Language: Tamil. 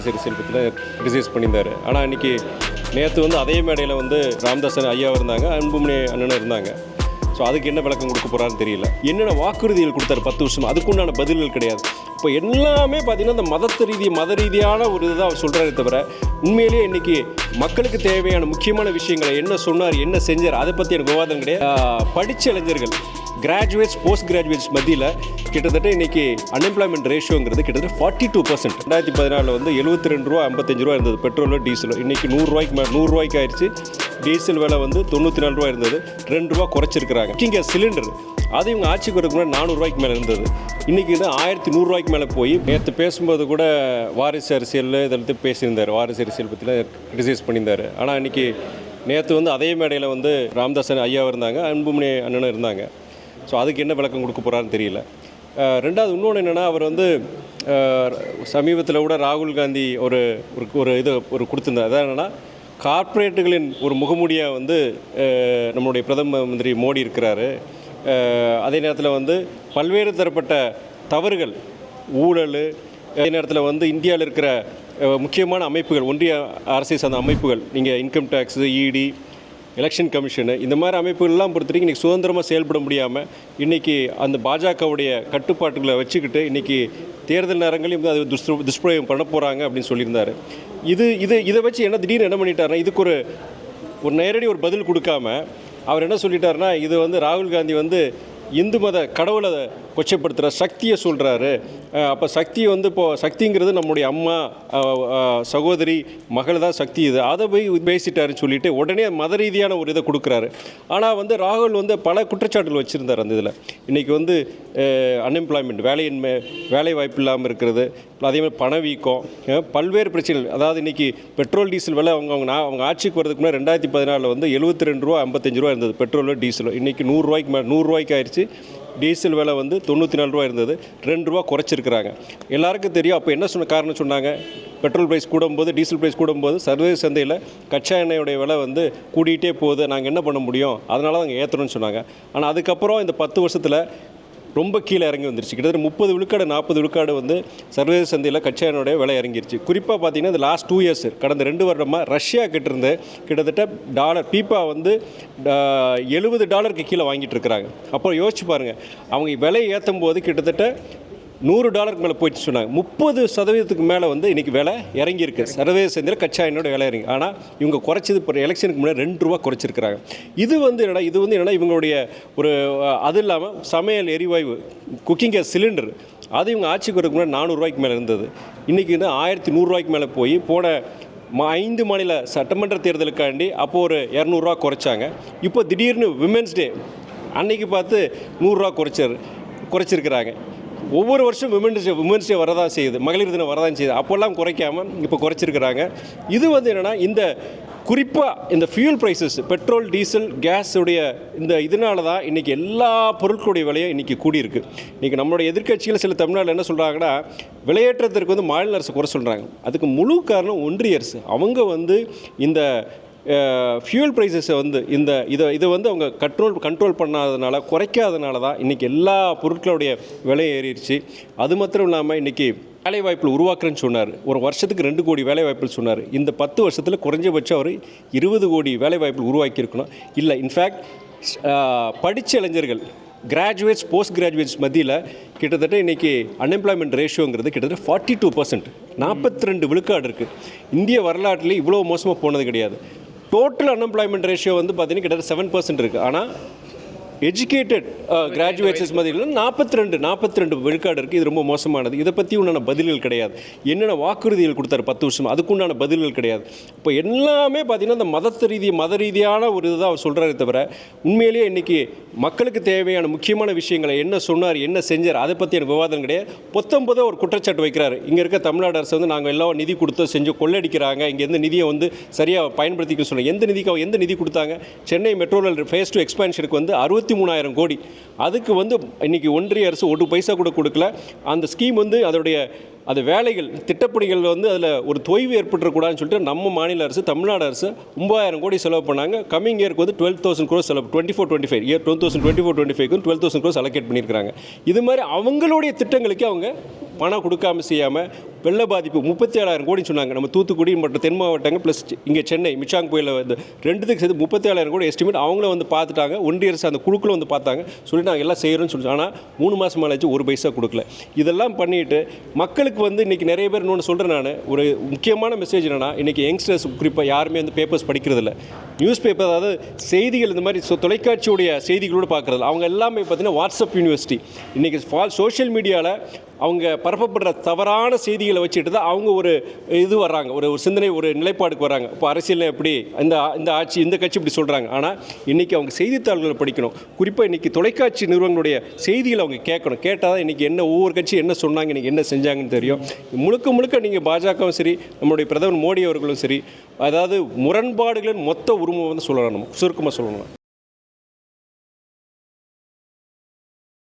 வாரிசு அரசியல் பற்றிலாம் கிரிட்டிசைஸ் பண்ணியிருந்தார். ஆனால் இன்றைக்கி நேற்று வந்து அதே மேடையில் வந்து ராமதாசன் ஐயாவும் இருந்தாங்க, அன்புமணி அண்ணனும் இருந்தாங்க. ஸோ அதுக்கு என்ன விளக்கம் கொடுக்க போகிறான்னு தெரியல. என்னென்ன வாக்குறுதிகள் கொடுத்தாரு 10 வருஷம், அதுக்குண்டான பதில்கள் கிடையாது. இப்போ எல்லாமே பார்த்திங்கன்னா இந்த மத ரீதியான ஒரு இதுதான் அவர் சொல்கிறாரே தவிர உண்மையிலேயே இன்றைக்கி மக்களுக்கு தேவையான முக்கியமான விஷயங்களை என்ன சொன்னார், என்ன செஞ்சார், அதை பற்றி எனக்கு விவாதம் கிடையாது. படித்த இளைஞர்கள், கிராஜுவேட்ஸ், போஸ்ட் கிராஜுவேட்ஸ் மத்தியில் கிட்டத்தட்ட இன்றைக்கி அன்எம்ப்ளாய்மெண்ட் ரேஷியோங்கிறது கிட்டத்தட்ட 42%. 2014 வந்து 72 ரூபா 55 ரூபா இருந்தது பெட்ரோலோ டீசலோ. இன்றைக்கி 100 ரூபாய்க்கு ஆயிடுச்சு. டீசல் விலை வந்து 94 ரூபா இருந்தது, 2 ரூபா குறைச்சிருக்கிறாங்க. இங்கே சிலிண்டர் அது இவங்க ஆட்சிக்கு வரதுக்கு முன்னாடி 400 ரூபாய்க்கு மேலே இருந்தது. இன்றைக்கி இது 1100 ரூபாய்க்கு மேலே போய் நேற்று பேசும்போது கூட வாரிசு அரசியல் இதில் பேசியிருந்தார். வாரிசு அரசியல் பற்றிலாம் கிரிட்டிசைஸ் பண்ணியிருந்தார். ஆனால் இன்றைக்கி நேற்று வந்து அதே மேடையில் வந்து ராமதாசன் ஐயாவும் இருந்தாங்க, அன்புமணி அண்ணனும் இருந்தாங்க. ஸோ அதுக்கு என்ன விளக்கம் கொடுக்க போகிறான்னு தெரியல. ரெண்டாவது இன்னொன்று என்னென்னா, அவர் வந்து சமீபத்தில் கூட ராகுல் காந்தி ஒரு கொடுத்துருந்தார். அதான் என்னென்னா, கார்ப்பரேட்டுகளின் ஒரு முகமூடியாக வந்து நம்மளுடைய பிரதம மந்திரி மோடி இருக்கிறாரு. அதே நேரத்தில் வந்து பல்வேறு தரப்பட்ட தவறுகள், ஊழல், அதே நேரத்தில் வந்து இந்தியாவில் இருக்கிற முக்கியமான அமைப்புகள், ஒன்றிய அரசை சார்ந்த அமைப்புகள், நீங்கள் இன்கம் டேக்ஸு, இடி, எலெக்ஷன் கமிஷனு, இந்த மாதிரி அமைப்புகள்லாம் பொறுத்தவரைக்கும் இன்றைக்கி சுதந்திரமாக செயல்பட முடியாமல் இன்றைக்கி அந்த பாஜகவுடைய கட்டுப்பாட்டுகளை வச்சுக்கிட்டு இன்றைக்கி தேர்தல் நேரங்களையும் அது துஷ்பிரயோகம் பண்ண போகிறாங்க அப்படின்னு சொல்லியிருந்தார். இதை வச்சு என்ன திடீர்னு என்ன பண்ணிட்டாருன்னா, இதுக்கு ஒரு நேரடி ஒரு பதில் கொடுக்காம அவர் என்ன சொல்லிட்டாருன்னா, இது வந்து ராகுல் காந்தி வந்து இந்து மத கடவுளை கொச்சைப்படுத்துகிற சக்தியை சொல்கிறாரு. அப்போ சக்தி வந்து இப்போது சக்திங்கிறது நம்முடைய அம்மா, சகோதரி, மகள் தான் சக்தி. இது அதை போய் பேசிட்டாருன்னு சொல்லிட்டு உடனே மத ரீதியான ஒரு இதை கொடுக்குறாரு. ஆனால் வந்து ராகுல் வந்து பல குற்றச்சாட்டுகள் வச்சுருந்தார் அந்த இதில். இன்றைக்கி வந்து அன்எம்ப்ளாய்மெண்ட், வேலை வாய்ப்பு இல்லாமல் இருக்கிறது, அதேமாதிரி பணவீக்கம், பல்வேறு பிரச்சனைகள். அதாவது இன்றைக்கி பெட்ரோல் டீசல் விலை அவங்க ஆட்சிக்கு வரதுக்கு முன்னாடி 2014 வந்து 72 ரூபா 55 ரூபா இருந்தது பெட்ரோலோ டீசலோ. இன்றைக்கி 100 ரூபாய்க்கு ஆயிடுச்சு. டீசல் விலை வந்து 94 ரூபா இருந்தது, 2 ரூபா குறைச்சிருக்கிறாங்க. எல்லாருக்கும் தெரியும். அப்போ என்ன காரணம் சொன்னாங்க, பெட்ரோல் ப்ரைஸ் கூடும்போது, டீசல் ப்ரைஸ் கூடும்போது சர்வதேச சந்தையில் கச்சா எண்ணெயோடைய விலை வந்து கூடிகிட்டே போகுது, நாங்கள் என்ன பண்ண முடியும், அதனால தான் நாங்கள் ஏற்றுறோம்னு சொன்னாங்க. ஆனால் அதுக்கப்புறம் இந்த 10 வருஷத்தில் ரொம்ப கீழே இறங்கி வந்துருச்சு. கிட்டத்தட்ட 30 விழுக்காடு 40 விழுக்காடு வந்து சர்வதேச சந்தையில் கச்சா எண்ணெயோடைய விலை இறங்கிருச்சு. குறிப்பாக பார்த்தீங்கன்னா இந்த லாஸ்ட் 2 இயர்ஸ், கடந்த 2 வருடமாக ரஷ்யா கிட்டேருந்து கிட்டத்தட்ட டாலர் பீப்பா வந்து $70 கீழே வாங்கிட்டு இருக்கிறாங்க. அப்புறம் யோசிச்சு பாருங்கள், அவங்க விலை ஏற்றும் போது கிட்டத்தட்ட $100 மேலே போயிட்டு சொன்னாங்க. 30% மேலே வந்து இன்றைக்கி விலை இறங்கியிருக்கு சர்வதேச சந்தையில் கச்சா எண்ணெயோட விலை இறங்கி. ஆனால் இவங்க குறைச்சது இப்போ எலெக்ஷனுக்கு முன்னாடி 2 ரூபா குறைச்சிருக்கிறாங்க. இது வந்து என்னென்னா இவங்களுடைய ஒரு அது இல்லாமல் சமையல் எரிவாயு, குக்கிங் கேஸ் சிலிண்டர், அது இவங்க ஆட்சிக்கு வரதுக்கு முன்னாடி 400 ரூபாய்க்கு மேலே இருந்தது. இன்றைக்கி வந்து 1100 ரூபாய்க்கு மேலே போய் போன 5 மாநில சட்டமன்ற தேர்தலுக்காண்டி அப்போது ஒரு 200 ரூபா குறைச்சாங்க. இப்போ திடீர்னு விமென்ஸ் டே அன்றைக்கி பார்த்து 100 ரூபா குறைச்சிருக்கிறாங்க. ஒவ்வொரு வருஷம் விமென்ஸ் டே வரதான் செய்யுது, மகளிர் தினம் வரதான் செய்யுது. அப்போல்லாம் குறைக்காமல் இப்போ குறைச்சிருக்கிறாங்க. இது வந்து என்னென்னா, இந்த குறிப்பாக இந்த ஃபியூல் ப்ரைஸஸ், பெட்ரோல், டீசல், கேஸுடைய இந்த இதனால தான் இன்றைக்கி எல்லா பொருட்களுடைய விலையும் இன்றைக்கி கூடியிருக்கு. இன்றைக்கி நம்மளுடைய எதிர்க்கட்சிகள் சில தமிழ்நாட்டில் என்ன சொல்கிறாங்கன்னா, விலையேற்றத்திற்கு வந்து மாநில அரசு குறை சொல்கிறாங்க. அதுக்கு முழு காரணம் ஒன்றிய அரசு. அவங்க வந்து இந்த ஃபியூல் ப்ரைஸஸை வந்து இதை வந்து அவங்க கண்ட்ரோல் பண்ணாததுனால, குறைக்காதனால தான் இன்றைக்கி எல்லா பொருட்களுடைய விலை ஏறிடுச்சு. அது மாத்திரம் இல்லாமல் இன்றைக்கி வேலைவாய்ப்பில் உருவாக்குறேன்னு சொன்னார். ஒரு வருஷத்துக்கு 2 கோடி வேலைவாய்ப்புகள் சொன்னார். இந்த 10 வருஷத்தில் குறைஞ்சபட்சம் அவர் 20 கோடி வேலைவாய்ப்புகள் உருவாக்கியிருக்கணும். இல்லை, இன்ஃபேக்ட் படித்த இளைஞர்கள், கிராஜுவேட்ஸ், போஸ்ட் கிராஜுவேட்ஸ் மத்தியில் கிட்டத்தட்ட இன்றைக்கி அன்எம்ப்ளாய்மெண்ட் ரேஷியோங்கிறது கிட்டத்தட்ட 42%, 42 விழுக்காடு இருக்குது. இந்திய வரலாற்றிலே இவ்வளோ மோசமாக போனது கிடையாது. டோட்டல் அன்எம்ப்ளாய்மெண்ட் ரேஷியோ வந்து பார்த்திங்கன்னா கிட்டத்தட்ட 7% இருக்குது. ஆனால் எஜுகேட்டட் கிராஜுவேட்ஸஸ் மத்தியில் 42 விழுக்காடு இருக்குது. இது ரொம்ப மோசமானது. இதை பற்றி உண்டான பதில்கள் கிடையாது. என்னென்ன வாக்குறுதிகள் கொடுத்தாரு 10 வருஷம், அதுக்குண்டான பதில்கள் கிடையாது. இப்போ எல்லாமே பார்த்திங்கன்னா இந்த மத ரீதியான ஒரு இதுதான் அவர் சொல்கிறாரே தவிர உண்மையிலேயே இன்றைக்கி மக்களுக்கு தேவையான முக்கியமான விஷயங்களை என்ன சொன்னார், என்ன செஞ்சார், அதை பற்றி எனக்கு விவாதம் கிடையாது. 19 ஒரு குற்றச்சாட்டு வைக்கிறாரு. இங்கே இருக்க தமிழ்நாடு அரசு வந்து நாங்கள் எல்லாம் நிதி கொடுத்து செஞ்சு கொள்ளடிக்கிறாங்க, இங்கேருந்து நிதியை வந்து சரியாக பயன்படுத்திக்க சொல்லுங்கள். எந்த நிதி கொடுத்தாங்க? சென்னை மெட்ரோ ரயில் ஃபேஸ் 2 எக்ஸ்பான்ஷனுக்கு வந்து 63,000 கோடி. அதுக்கு வந்து இன்றைக்கி ஒன்றிய அரசு 1 பைசா கூட கொடுக்கல. அந்த ஸ்கீம் வந்து அது வேலைகள், திட்டப்பணிகள் வந்து அதில் ஒரு தொய்வு ஏற்பட்டுறக்கூடாதுன்னு சொல்லிட்டு நம்ம மாநில அரசு, தமிழ்நாடு அரசு 9,000 கோடி செலவு பண்ணாங்க. கம்மிங் இயருக்கு வந்து 12,000 crores செலவு, 24-25 இயர் 2024-25க்கு 12,000 crores அலோகேட் பண்ணியிருக்கிறாங்க. இது மாதிரி அவங்களுடைய திட்டங்களுக்கு அவங்க பணம் கொடுக்காமல் செய்யாமல் வெள்ள பாதிப்பு 37,000 கோடி சொன்னாங்க. நம்ம தூத்துக்குடி மற்றும் தென் மாவட்டங்கள் ப்ளஸ் இங்கே சென்னை மிச்சாங் புயலில் வந்து ரெண்டுத்துக்கு சேர்த்து 37,000 கோடி எஸ்டிமேட் அவங்களும் வந்து பார்த்துட்டாங்க. ஒன்றிய அரசு அந்த குழுக்களும் வந்து பார்த்தாங்க, சொல்லி நாங்கள் எல்லாம் செய்கிறோன்னு சொல்லி. ஆனால் 3 மாதம் ஆச்சு, ஒரு பைசா கொடுக்கல. இதெல்லாம் பண்ணிட்டு மக்களுக்கு வந்து இன்றைக்கி நிறைய பேர் இன்னொன்று சொல்கிறேன். நான் ஒரு முக்கியமான மெசேஜ் என்னென்னா, இன்றைக்கி யங்ஸ்டர்ஸ் குறிப்பாக யாருமே வந்து பேப்பர்ஸ் படிக்கிறதில்ல. நியூஸ் பேப்பர், அதாவது செய்திகள் இந்த மாதிரி தொலைக்காட்சியுடைய செய்திகளோடு பார்க்குறது. அவங்க எல்லாமே பார்த்தீங்கன்னா வாட்ஸ்அப் யூனிவர்சிட்டி. இன்றைக்கி சோஷியல் மீடியாவில் அவங்க பரப்பப்படுற தவறான செய்திகளை வச்சுட்டு தான் அவங்க ஒரு இது வர்றாங்க, ஒரு சிந்தனை, ஒரு நிலைப்பாடுக்கு வராங்க. இப்போ அரசியலில் எப்படி இந்த ஆட்சி, இந்த கட்சி இப்படி சொல்கிறாங்க. ஆனால் இன்றைக்கி அவங்க செய்தித்தாள்களை படிக்கணும். குறிப்பாக இன்றைக்கி தொலைக்காட்சி நிறுவனங்களுடைய செய்திகளை அவங்க கேட்கணும். கேட்டால் தான் இன்றைக்கி என்ன ஒவ்வொரு கட்சி என்ன சொன்னாங்க, இன்றைக்கி என்ன செஞ்சாங்கன்னு தெரியும். முழுக்க நீங்கள் பாஜகவும் சரி, நம்மளுடைய பிரதமர் மோடி அவர்களும் சரி, அதாவது முரண்பாடுகளின் மொத்த உருவம் வந்து சொல்லணும், நம்ம சுருக்கமாக சொல்லணும்.